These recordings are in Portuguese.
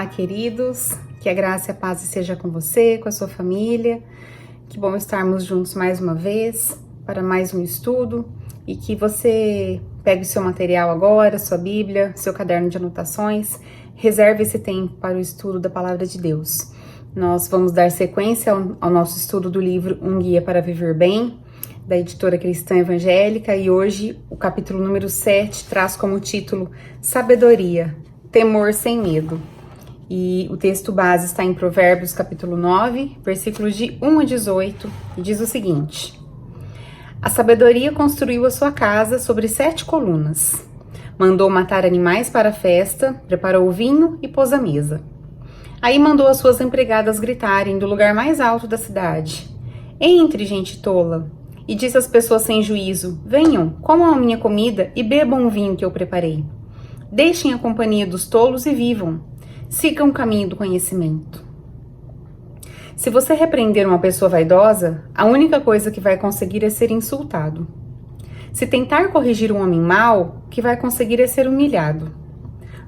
Olá, queridos, que a graça e a paz esteja com você, com a sua família. Que bom estarmos juntos mais uma vez para mais um estudo e que você pegue o seu material agora, sua Bíblia, seu caderno de anotações, reserve esse tempo para o estudo da Palavra de Deus. Nós vamos dar sequência ao nosso estudo do livro Um Guia para Viver Bem, da editora Cristã Evangélica, e hoje o capítulo número 7 traz como título Sabedoria, Temor sem Medo. E o texto base está em Provérbios capítulo 9, versículos de 1 a 18, e diz o seguinte: A sabedoria construiu a sua casa sobre 7 colunas. Mandou matar animais para a festa, preparou o vinho e pôs a mesa. Aí mandou as suas empregadas gritarem do lugar mais alto da cidade: Entre, gente tola! E disse às pessoas sem juízo: Venham, comam a minha comida e bebam o vinho que eu preparei. Deixem a companhia dos tolos e vivam. Sigam o caminho do conhecimento. Se você repreender uma pessoa vaidosa, a única coisa que vai conseguir é ser insultado. Se tentar corrigir um homem mau, o que vai conseguir é ser humilhado.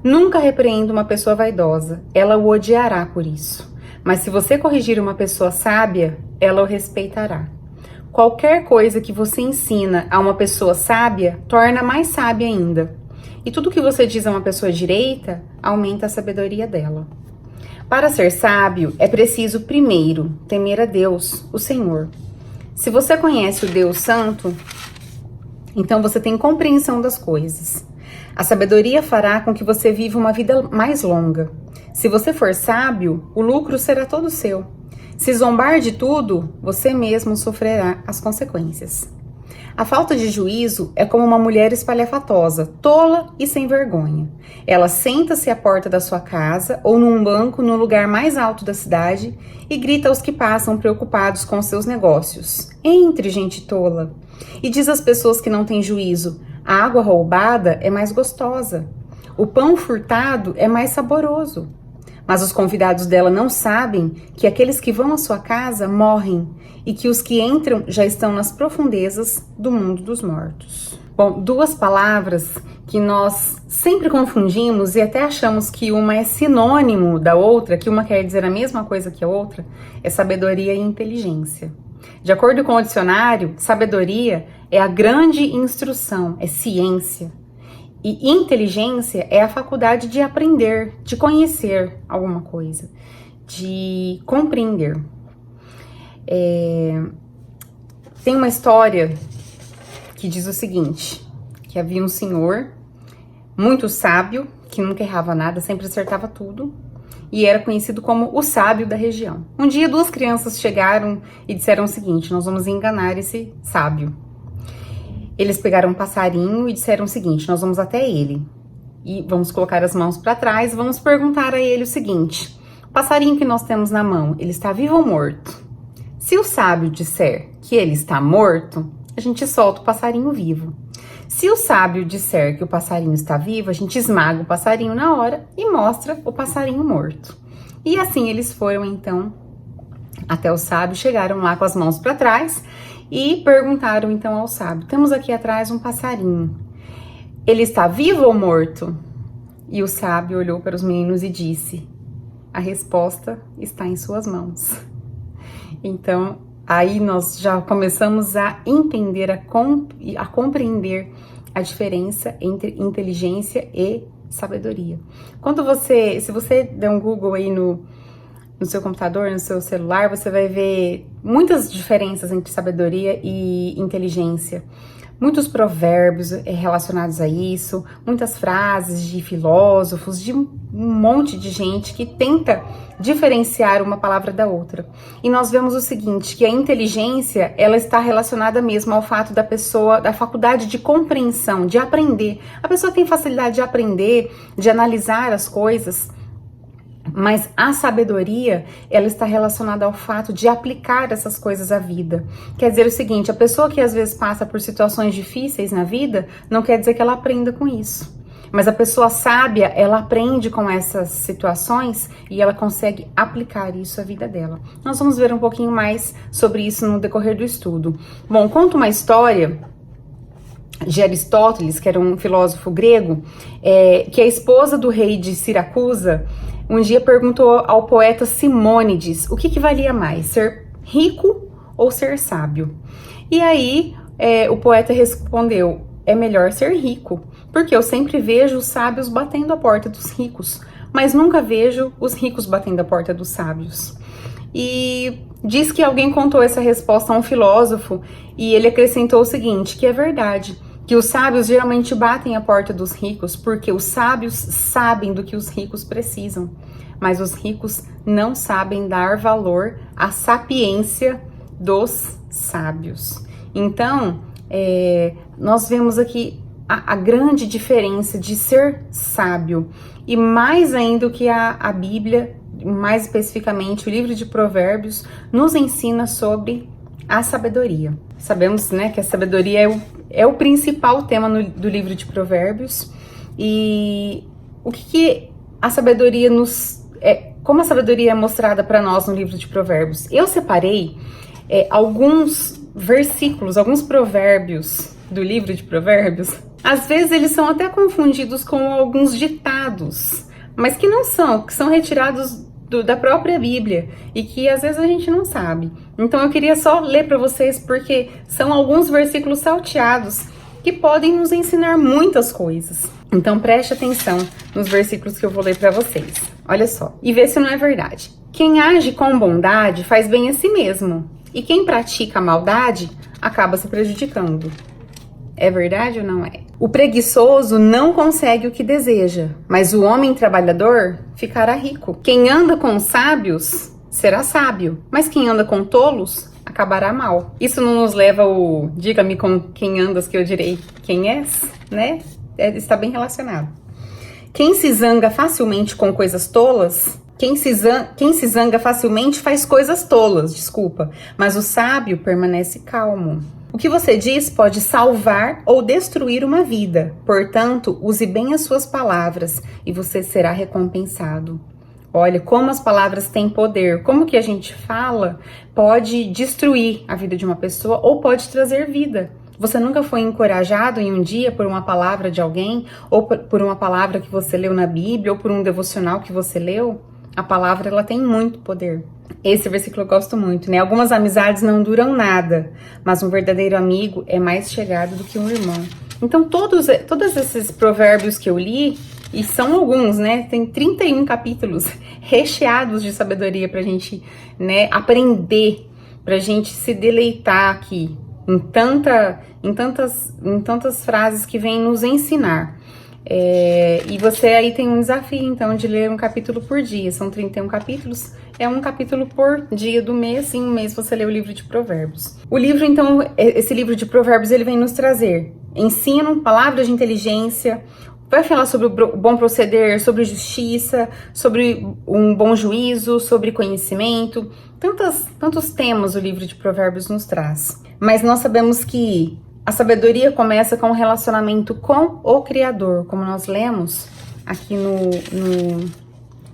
Nunca repreenda uma pessoa vaidosa, ela o odiará por isso. Mas se você corrigir uma pessoa sábia, ela o respeitará. Qualquer coisa que você ensina a uma pessoa sábia, torna mais sábia ainda. E tudo que você diz a uma pessoa direita, aumenta a sabedoria dela. Para ser sábio, é preciso primeiro temer a Deus, o Senhor. Se você conhece o Deus Santo, então você tem compreensão das coisas. A sabedoria fará com que você viva uma vida mais longa. Se você for sábio, o lucro será todo seu. Se zombar de tudo, você mesmo sofrerá as consequências. A falta de juízo é como uma mulher espalhafatosa, tola e sem vergonha. Ela senta-se à porta da sua casa ou num banco no lugar mais alto da cidade e grita aos que passam preocupados com seus negócios: Entre, gente tola! E diz às pessoas que não têm juízo: A água roubada é mais gostosa. O pão furtado é mais saboroso. Mas os convidados dela não sabem que aqueles que vão à sua casa morrem e que os que entram já estão nas profundezas do mundo dos mortos. Bom, duas palavras que nós sempre confundimos e até achamos que uma é sinônimo da outra, que uma quer dizer a mesma coisa que a outra, é sabedoria e inteligência. De acordo com o dicionário, sabedoria é a grande instrução, é ciência. E inteligência é a faculdade de aprender, de conhecer alguma coisa, de compreender. Tem uma história que diz o seguinte, que havia um senhor muito sábio, que nunca errava nada, sempre acertava tudo, e era conhecido como o sábio da região. Um dia, 2 crianças chegaram e disseram o seguinte: nós vamos enganar esse sábio. Eles pegaram um passarinho e disseram o seguinte: nós vamos até ele e vamos colocar as mãos para trás e vamos perguntar a ele o seguinte: o passarinho que nós temos na mão, ele está vivo ou morto? Se o sábio disser que ele está morto, a gente solta o passarinho vivo. Se o sábio disser que o passarinho está vivo, a gente esmaga o passarinho na hora e mostra o passarinho morto. E assim eles foram então até o sábio, chegaram lá com as mãos para trás e perguntaram então ao sábio: temos aqui atrás um passarinho, ele está vivo ou morto? E o sábio olhou para os meninos e disse: a resposta está em suas mãos. Então, aí nós já começamos a entender, a compreender a diferença entre inteligência e sabedoria. Se você der um Google aí no seu computador, no seu celular, você vai ver muitas diferenças entre sabedoria e inteligência. Muitos provérbios relacionados a isso, muitas frases de filósofos, de um monte de gente que tenta diferenciar uma palavra da outra. E nós vemos o seguinte, que a inteligência, ela está relacionada mesmo ao fato da pessoa, da faculdade de compreensão, de aprender. A pessoa tem facilidade de aprender, de analisar as coisas, mas a sabedoria, ela está relacionada ao fato de aplicar essas coisas à vida. Quer dizer o seguinte, a pessoa que às vezes passa por situações difíceis na vida, não quer dizer que ela aprenda com isso. Mas a pessoa sábia, ela aprende com essas situações e ela consegue aplicar isso à vida dela. Nós vamos ver um pouquinho mais sobre isso no decorrer do estudo. Bom, conta uma história de Aristóteles, que era um filósofo grego, que a esposa do rei de Siracusa um dia perguntou ao poeta Simônides o que valia mais, ser rico ou ser sábio. E aí o poeta respondeu, é melhor ser rico, porque eu sempre vejo os sábios batendo a porta dos ricos, mas nunca vejo os ricos batendo a porta dos sábios. E diz que alguém contou essa resposta a um filósofo e ele acrescentou o seguinte, que é verdade, que os sábios geralmente batem a porta dos ricos porque os sábios sabem do que os ricos precisam, mas os ricos não sabem dar valor à sapiência dos sábios. Então, nós vemos aqui a grande diferença de ser sábio e mais ainda o que a Bíblia, mais especificamente o livro de Provérbios, nos ensina sobre a sabedoria. Sabemos, né, que a sabedoria é o principal tema do livro de Provérbios e o que a sabedoria como a sabedoria é mostrada para nós no livro de Provérbios. Eu separei alguns versículos, alguns provérbios do livro de Provérbios. Às vezes eles são até confundidos com alguns ditados, mas que não são, que são retirados da própria Bíblia e que às vezes a gente não sabe. Então eu queria só ler para vocês porque são alguns versículos salteados que podem nos ensinar muitas coisas. Então preste atenção nos versículos que eu vou ler para vocês. Olha só, e vê se não é verdade. Quem age com bondade faz bem a si mesmo, e quem pratica a maldade acaba se prejudicando. É verdade ou não é? O preguiçoso não consegue o que deseja, mas o homem trabalhador ficará rico. Quem anda com sábios será sábio, mas quem anda com tolos acabará mal. Isso não nos leva ao diga-me com quem andas que eu direi quem és, né? Está bem relacionado. Quem se zanga facilmente com coisas tolas, quem se zanga facilmente faz coisas tolas, desculpa, mas o sábio permanece calmo. O que você diz pode salvar ou destruir uma vida, portanto, use bem as suas palavras e você será recompensado. Olha, como as palavras têm poder, como que a gente fala pode destruir a vida de uma pessoa ou pode trazer vida. Você nunca foi encorajado em um dia por uma palavra de alguém, ou por uma palavra que você leu na Bíblia, ou por um devocional que você leu? A palavra, ela tem muito poder. Esse versículo eu gosto muito, né? Algumas amizades não duram nada, mas um verdadeiro amigo é mais chegado do que um irmão. Então, todos esses provérbios que eu li, e são alguns, né? Tem 31 capítulos recheados de sabedoria pra gente, né, aprender, pra gente se deleitar aqui em tantas frases que vêm nos ensinar. E você aí tem um desafio, então, de ler um capítulo por dia. São 31 capítulos, é um capítulo por dia do mês. Em um mês você lê o livro de Provérbios. O livro, então, esse livro de Provérbios, ele vem nos trazer ensino, palavras de inteligência, vai falar sobre o bom proceder, sobre justiça, sobre um bom juízo, sobre conhecimento. Tantos temas o livro de Provérbios nos traz. Mas nós sabemos que a sabedoria começa com o relacionamento com o Criador, como nós lemos aqui no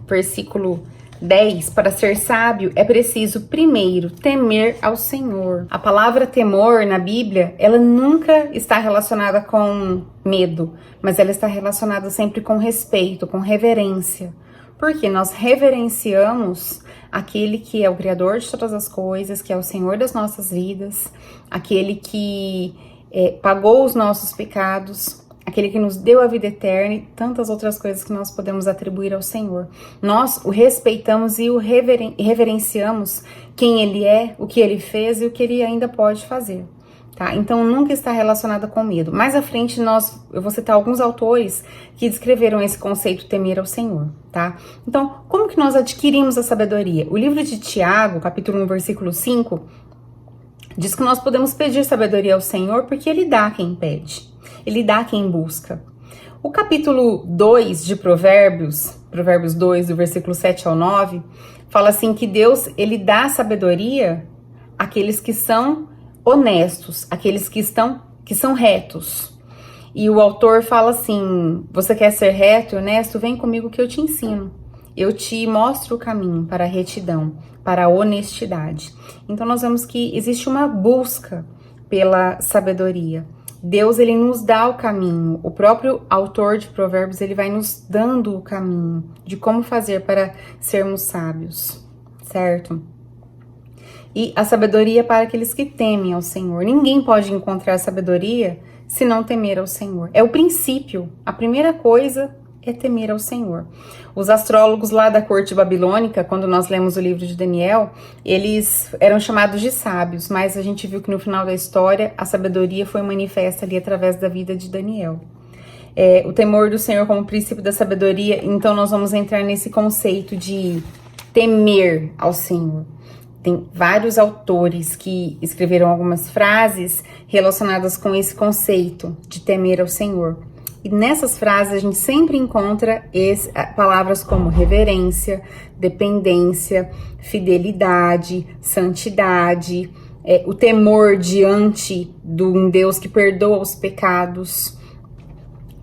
versículo 10. Para ser sábio é preciso primeiro temer ao Senhor. A palavra temor na Bíblia, ela nunca está relacionada com medo, mas ela está relacionada sempre com respeito, com reverência. Porque nós reverenciamos aquele que é o Criador de todas as coisas, que é o Senhor das nossas vidas, aquele que pagou os nossos pecados, aquele que nos deu a vida eterna e tantas outras coisas que nós podemos atribuir ao Senhor. Nós o respeitamos e o reverenciamos quem Ele é, o que Ele fez e o que Ele ainda pode fazer. Tá? Então nunca está relacionada com medo. Mais à frente eu vou citar alguns autores que descreveram esse conceito temer ao Senhor, tá? Então, como que nós adquirimos a sabedoria? O livro de Tiago, capítulo 1, versículo 5, diz que nós podemos pedir sabedoria ao Senhor porque Ele dá a quem pede, Ele dá a quem busca. O capítulo 2 de Provérbios 2, do versículo 7 ao 9, fala assim que Deus, Ele dá sabedoria àqueles que são honestos, aqueles que são retos. E o autor fala assim, você quer ser reto e honesto? Vem comigo que eu te ensino. Eu te mostro o caminho para a retidão, para a honestidade. Então nós vemos que existe uma busca pela sabedoria. Deus, ele nos dá o caminho. O próprio autor de Provérbios, ele vai nos dando o caminho de como fazer para sermos sábios, certo? E a sabedoria para aqueles que temem ao Senhor. Ninguém pode encontrar sabedoria se não temer ao Senhor. É o princípio. A primeira coisa é temer ao Senhor. Os astrólogos lá da corte babilônica, quando nós lemos o livro de Daniel, eles eram chamados de sábios, mas a gente viu que no final da história a sabedoria foi manifesta ali através da vida de Daniel. O temor do Senhor como princípio da sabedoria, então nós vamos entrar nesse conceito de temer ao Senhor. Tem vários autores que escreveram algumas frases relacionadas com esse conceito de temer ao Senhor. E nessas frases a gente sempre encontra palavras como reverência, dependência, fidelidade, santidade, o temor diante de um Deus que perdoa os pecados.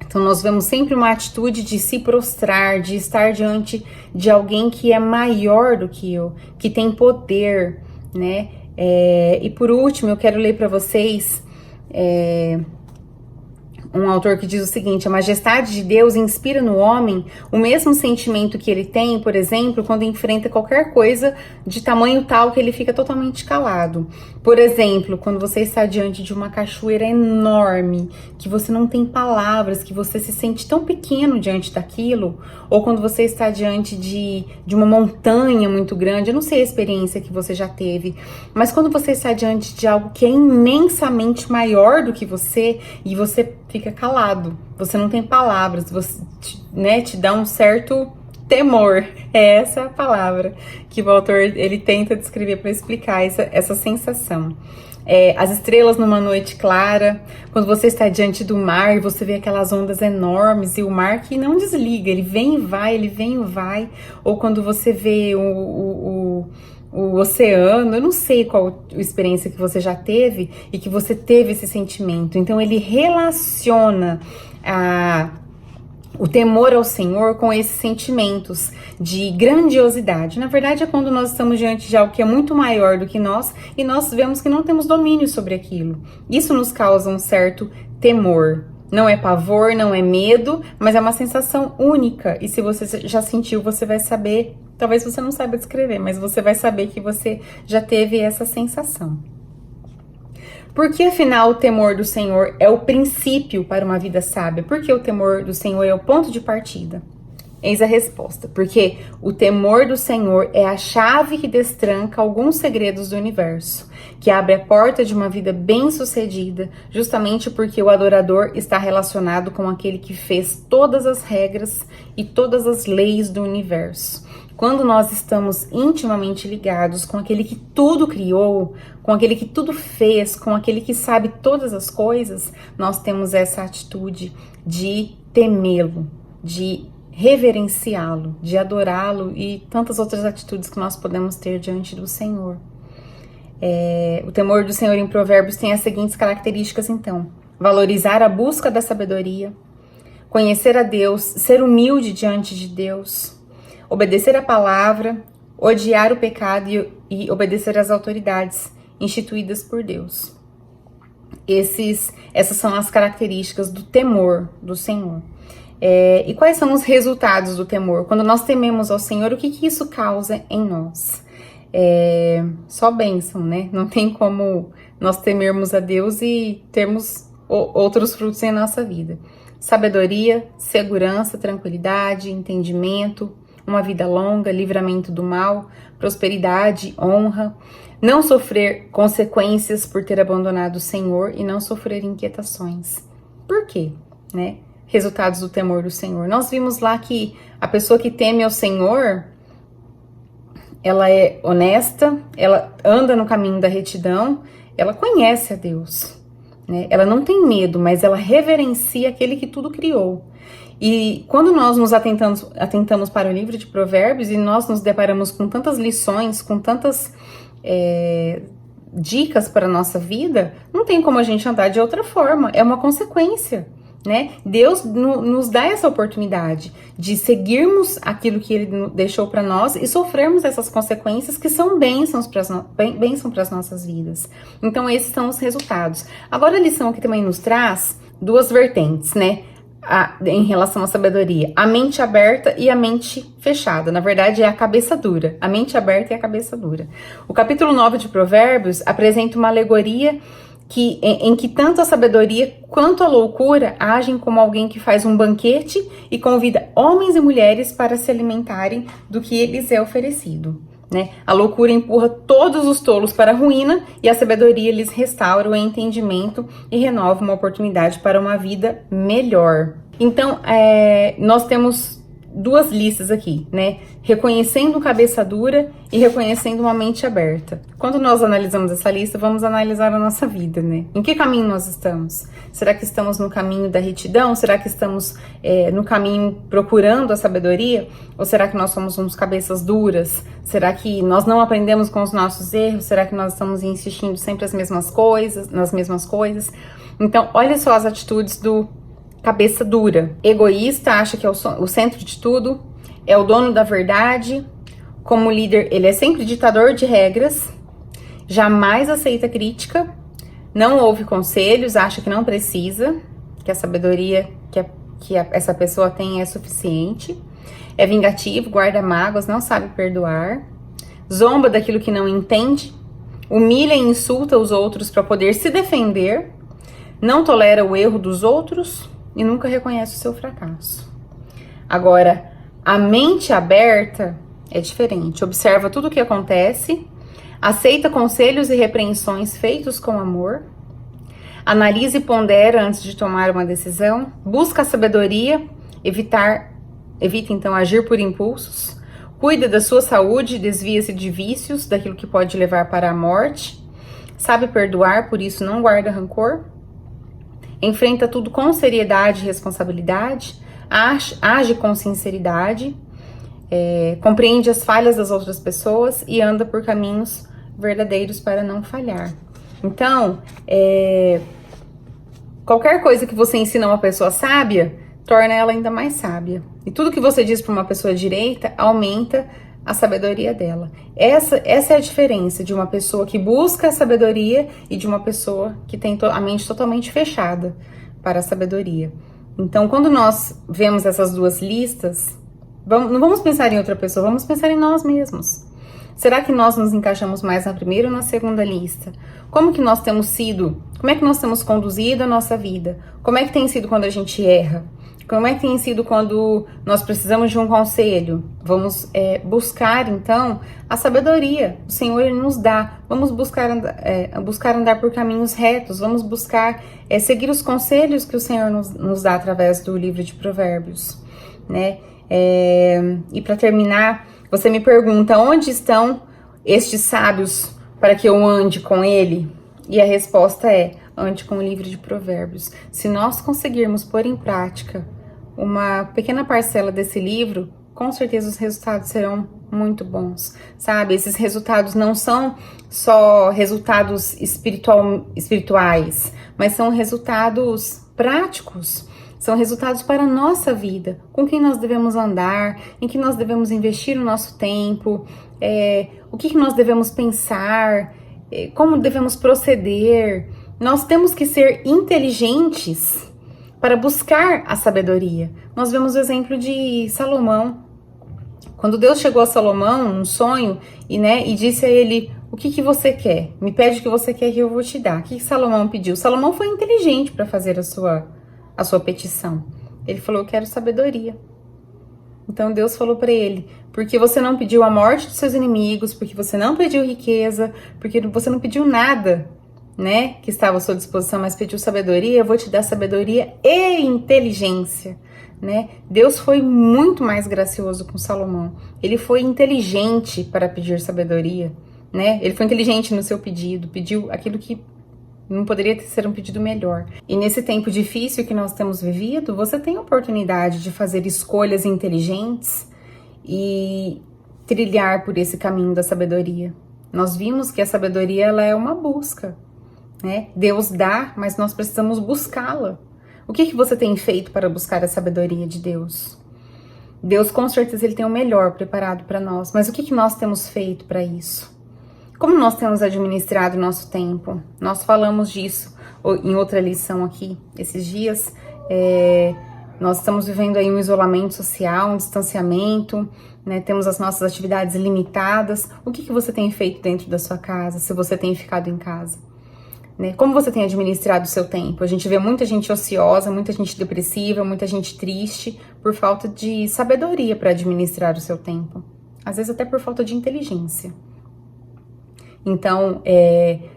Então nós vemos sempre uma atitude de se prostrar, de estar diante de alguém que é maior do que eu, que tem poder, né? E por último, eu quero ler para vocês um autor que diz o seguinte: a majestade de Deus inspira no homem o mesmo sentimento que ele tem, por exemplo, quando enfrenta qualquer coisa de tamanho tal que ele fica totalmente calado. Por exemplo, quando você está diante de uma cachoeira enorme, que você não tem palavras, que você se sente tão pequeno diante daquilo, ou quando você está diante de uma montanha muito grande, eu não sei a experiência que você já teve, mas quando você está diante de algo que é imensamente maior do que você, e você fica calado, você não tem palavras, você, né, te dá um certo temor. É essa a palavra que o autor ele tenta descrever para explicar essa sensação. As estrelas numa noite clara, quando você está diante do mar e você vê aquelas ondas enormes e o mar que não desliga, ele vem e vai, ele vem e vai, ou quando você vê o oceano, eu não sei qual experiência que você já teve e que você teve esse sentimento. Então ele relaciona o temor ao Senhor com esses sentimentos de grandiosidade. Na verdade, é quando nós estamos diante de algo que é muito maior do que nós e nós vemos que não temos domínio sobre aquilo. Isso nos causa um certo temor. Não é pavor, não é medo, mas é uma sensação única. E se você já sentiu, você vai saber. Talvez você não saiba descrever, mas você vai saber que você já teve essa sensação. Porque, afinal, o temor do Senhor é o princípio para uma vida sábia? Porque o temor do Senhor é o ponto de partida? Eis a resposta. Porque o temor do Senhor é a chave que destranca alguns segredos do universo, que abre a porta de uma vida bem-sucedida, justamente porque o adorador está relacionado com aquele que fez todas as regras e todas as leis do universo. Quando nós estamos intimamente ligados com aquele que tudo criou, com aquele que tudo fez, com aquele que sabe todas as coisas, nós temos essa atitude de temê-lo, de reverenciá-lo, de adorá-lo e tantas outras atitudes que nós podemos ter diante do Senhor. O temor do Senhor em Provérbios tem as seguintes características, então: valorizar a busca da sabedoria, conhecer a Deus, ser humilde diante de Deus, obedecer a palavra, odiar o pecado e obedecer às autoridades instituídas por Deus. Essas são as características do temor do Senhor. E quais são os resultados do temor? Quando nós tememos ao Senhor, o que isso causa em nós? Só bênção, né? Não tem como nós temermos a Deus e termos outros frutos em nossa vida. Sabedoria, segurança, tranquilidade, entendimento, uma vida longa, livramento do mal, prosperidade, honra, não sofrer consequências por ter abandonado o Senhor e não sofrer inquietações. Por quê? Né? Resultados do temor do Senhor. Nós vimos lá que a pessoa que teme ao Senhor, ela é honesta, ela anda no caminho da retidão, ela conhece a Deus, né? Ela não tem medo, mas ela reverencia aquele que tudo criou. E quando nós nos atentamos para o livro de Provérbios e nós nos deparamos com tantas lições, com tantas dicas para a nossa vida, não tem como a gente andar de outra forma, é uma consequência né? Deus nos dá essa oportunidade de seguirmos aquilo que Ele deixou para nós e sofrermos essas consequências que são bênçãos para as nossas vidas. Então, esses são os resultados. Agora, a lição aqui também nos traz duas vertentes, né? Em relação à sabedoria, a mente aberta e a mente fechada. Na verdade, é a cabeça dura. A mente aberta e a cabeça dura. O capítulo 9 de Provérbios apresenta uma alegoria em que tanto a sabedoria quanto a loucura agem como alguém que faz um banquete e convida homens e mulheres para se alimentarem do que lhes é oferecido, né? A loucura empurra todos os tolos para a ruína e a sabedoria lhes restaura o entendimento e renova uma oportunidade para uma vida melhor. Então, nós temos duas listas aqui, né? Reconhecendo cabeça dura e reconhecendo uma mente aberta. Quando nós analisamos essa lista, vamos analisar a nossa vida, né? Em que caminho nós estamos? Será que estamos no caminho da retidão? Será que estamos no caminho procurando a sabedoria? Ou será que nós somos uns cabeças duras? Será que nós não aprendemos com os nossos erros? Será que nós estamos insistindo sempre nas mesmas coisas? Então, olha só as atitudes do cabeça dura. Egoísta, acha que é o centro de tudo, é o dono da verdade. Como líder, ele é sempre ditador de regras, jamais aceita crítica, não ouve conselhos, acha que não precisa, que a sabedoria que essa pessoa tem é suficiente. É vingativo, guarda mágoas, não sabe perdoar, zomba daquilo que não entende, humilha e insulta os outros para poder se defender, não tolera o erro dos outros e nunca reconhece o seu fracasso. Agora, a mente aberta é diferente. Observa tudo o que acontece, aceita conselhos e repreensões feitos com amor, analisa e pondera antes de tomar uma decisão, busca a sabedoria, evita então agir por impulsos, cuida da sua saúde, desvia-se de vícios, daquilo que pode levar para a morte, sabe perdoar, por isso não guarda rancor, enfrenta tudo com seriedade e responsabilidade, age com sinceridade, compreende as falhas das outras pessoas e anda por caminhos verdadeiros para não falhar. Então, qualquer coisa que você ensina uma pessoa sábia, torna ela ainda mais sábia. E tudo que você diz para uma pessoa direita, aumenta a sabedoria dela. Essa é a diferença de uma pessoa que busca a sabedoria e de uma pessoa que tem a mente totalmente fechada para a sabedoria. Então, quando nós vemos essas duas listas, não vamos pensar em outra pessoa, vamos pensar em nós mesmos. Será que nós nos encaixamos mais na primeira ou na segunda lista? Como é que nós temos conduzido a nossa vida? Como é que tem sido quando a gente erra? Como é que tem sido quando nós precisamos de um conselho? Vamos buscar, então, a sabedoria. O Senhor Ele nos dá. Vamos buscar andar por caminhos retos. Vamos buscar seguir os conselhos que o Senhor nos dá através do livro de Provérbios, né? E para terminar, você me pergunta, onde estão estes sábios para que eu ande com ele? E a resposta é, ande com o livro de Provérbios. Se nós conseguirmos pôr em prática uma pequena parcela desse livro, com certeza os resultados serão muito bons, sabe? Esses resultados não são só resultados espirituais, mas são resultados práticos. São resultados para a nossa vida, com quem nós devemos andar, em que nós devemos investir o nosso tempo, o que nós devemos pensar, como devemos proceder. Nós temos que ser inteligentes para buscar a sabedoria. Nós vemos o exemplo de Salomão. Quando Deus chegou a Salomão num sonho e disse a ele, o que você quer? Me pede o que você quer que eu vou te dar. O que Salomão pediu? Salomão foi inteligente para fazer a sua petição. Ele falou, eu quero sabedoria. Então Deus falou para ele, porque você não pediu a morte dos seus inimigos, porque você não pediu riqueza, porque você não pediu nada, né, que estava à sua disposição, mas pediu sabedoria, eu vou te dar sabedoria e inteligência, né? Deus foi muito mais gracioso com Salomão. Ele foi inteligente para pedir sabedoria, né? Ele foi inteligente no seu pedido, pediu aquilo que não poderia ser um pedido melhor. E nesse tempo difícil que nós temos vivido, você tem a oportunidade de fazer escolhas inteligentes e trilhar por esse caminho da sabedoria. Nós vimos que a sabedoria ela é uma busca, né? Deus dá, mas nós precisamos buscá-la. O que você tem feito para buscar a sabedoria de Deus? Deus, com certeza, Ele tem o melhor preparado para nós, mas o que nós temos feito para isso? Como nós temos administrado o nosso tempo? Nós falamos disso em outra lição aqui, esses dias. Nós estamos vivendo aí um isolamento social, um distanciamento, né? Temos as nossas atividades limitadas. O que você tem feito dentro da sua casa, se você tem ficado em casa? Né? Como você tem administrado o seu tempo? A gente vê muita gente ociosa, muita gente depressiva, muita gente triste por falta de sabedoria para administrar o seu tempo. Às vezes até por falta de inteligência. Então,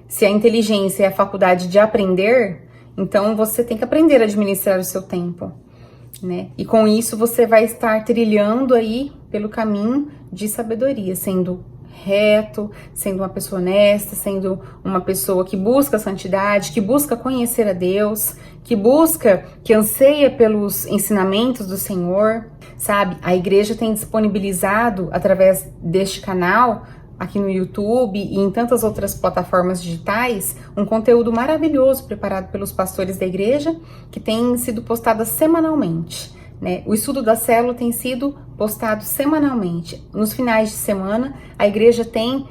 se a inteligência é a faculdade de aprender, então você tem que aprender a administrar o seu tempo, né? E com isso você vai estar trilhando aí pelo caminho de sabedoria, sendo reto, sendo uma pessoa honesta, sendo uma pessoa que busca a santidade, que busca conhecer a Deus, que anseia pelos ensinamentos do Senhor, sabe? A igreja tem disponibilizado através deste canal, aqui no YouTube e em tantas outras plataformas digitais, um conteúdo maravilhoso preparado pelos pastores da igreja, que tem sido postado semanalmente, né? O estudo da célula tem sido postado semanalmente. Nos finais de semana, a igreja tem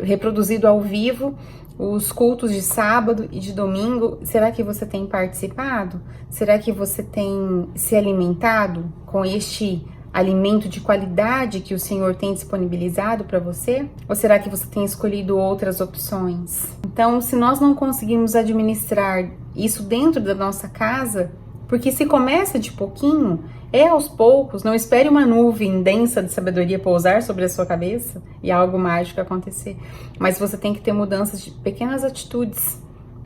reproduzido ao vivo os cultos de sábado e de domingo. Será que você tem participado? Será que você tem se alimentado com este alimento de qualidade que o Senhor tem disponibilizado para você? Ou será que você tem escolhido outras opções? Então, se nós não conseguimos administrar isso dentro da nossa casa, porque se começa de pouquinho, aos poucos, não espere uma nuvem densa de sabedoria pousar sobre a sua cabeça e algo mágico acontecer. Mas você tem que ter mudanças de pequenas atitudes.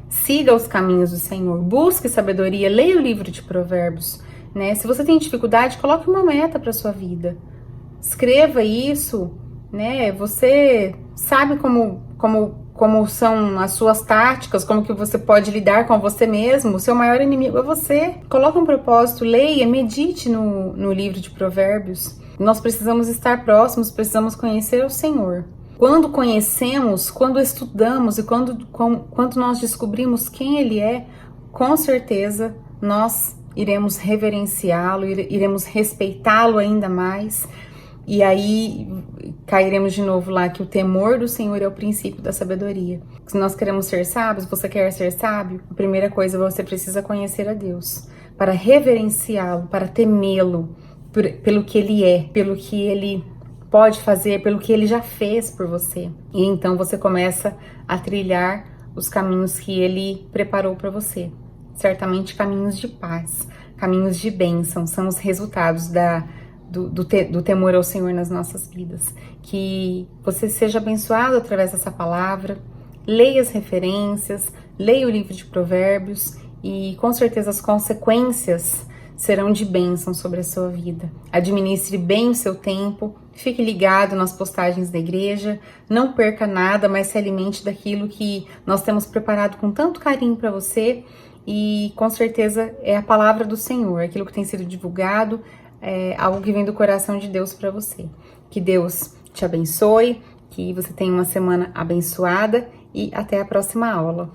Siga os caminhos do Senhor, busque sabedoria, leia o livro de Provérbios, né? Se você tem dificuldade, coloque uma meta para sua vida. Escreva isso, né? Você sabe como são as suas táticas, como que você pode lidar com você mesmo. O seu maior inimigo é você. Coloque um propósito, leia, medite no livro de Provérbios. Nós precisamos estar próximos, precisamos conhecer o Senhor. Quando conhecemos, quando estudamos e quando nós descobrimos quem Ele é, com certeza nós iremos reverenciá-lo, iremos respeitá-lo ainda mais. E aí cairemos de novo lá que o temor do Senhor é o princípio da sabedoria. Se nós queremos ser sábios, você quer ser sábio, a primeira coisa, você precisa conhecer a Deus, para reverenciá-lo, para temê-lo, pelo que Ele é, pelo que Ele pode fazer, pelo que Ele já fez por você. E então você começa a trilhar os caminhos que Ele preparou para você. Certamente caminhos de paz, caminhos de bênção, são os resultados do temor ao Senhor nas nossas vidas. Que você seja abençoado através dessa palavra, leia as referências, leia o livro de Provérbios e com certeza as consequências serão de bênção sobre a sua vida. Administre bem o seu tempo, fique ligado nas postagens da igreja, não perca nada, mas se alimente daquilo que nós temos preparado com tanto carinho para você. E com certeza é a palavra do Senhor, aquilo que tem sido divulgado, algo que vem do coração de Deus para você. Que Deus te abençoe, que você tenha uma semana abençoada e até a próxima aula.